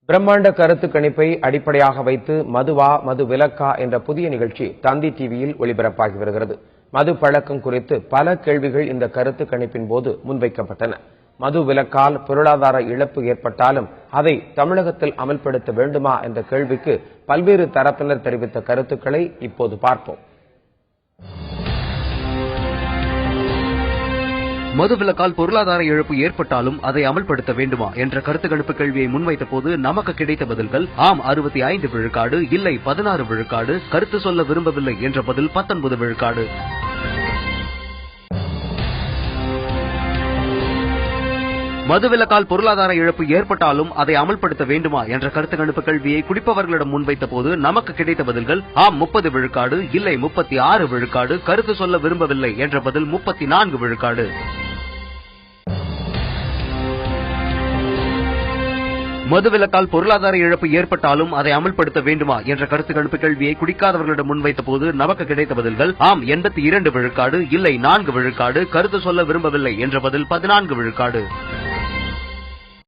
பிரம்மாண்ட கருத்து கணிப்பை அடிப்படையாக வைத்து மதுவா மது விலக்கா என்ற புதிய நிகழ்ச்சி தந்தி டிவியில் ஒளிபரப்பாகி வருகிறது. மது பழக்கம் குறித்து பல கேள்விகள் இந்த கருத்து கணிப்பின் போது முன்வைக்கப்பட்டன. மது விலக்கால் பொருளாதார இழப்பு ஏற்பட்டாலும் அதை தமிழகத்தில் அமல்படுத்த வேண்டுமா என்ற கேள்விக்கு பல்வேறு தரப்பினர் தெரிவித்த கருத்துக்களை இப்போது பார்ப்போம். மதுவிலக்கால் பொருளாதார இழப்பு ஏற்பட்டாலும் அதை அமல்படுத்த வேண்டுமா என்ற கருத்து கணிப்பு கேள்வியை முன்வைத்த போது நமக்கு கிடைத்த பதில்கள் ஆம் 65 விழுக்காடு, இல்லை 16 விழுக்காடு, கருத்து சொல்ல விரும்பவில்லை என்ற பதில் 19 விழுக்காடு. மதுவிலக்கால் பொருளாதார இழப்பு ஏற்பட்டாலும் அதை அமல்படுத்த வேண்டுமா என்ற கருத்து கணிப்பு கேள்வியை குடிப்பவர்களிடம் முன்வைத்த போது நமக்கு கிடைத்த பதில்கள் ஆம் 30 விழுக்காடு, இல்லை 36 விழுக்காடு, கருத்து சொல்ல விரும்பவில்லை என்ற பதில் 34 விழுக்காடு. மதுவிலக்கால் பொருளாதார இழப்பு ஏற்பட்டாலும் அதை அமல்படுத்த வேண்டுமா என்ற கருத்து கணிப்பு கேள்வியை குடிக்காதவர்களிடம் முன்வைத்த போது நமக்கு கிடைத்த பதில்கள் ஆம் 82 விழுக்காடு, இல்லை 4 விழுக்காடு, கருத்து சொல்ல விரும்பவில்லை என்ற பதில் 14 விழுக்காடு.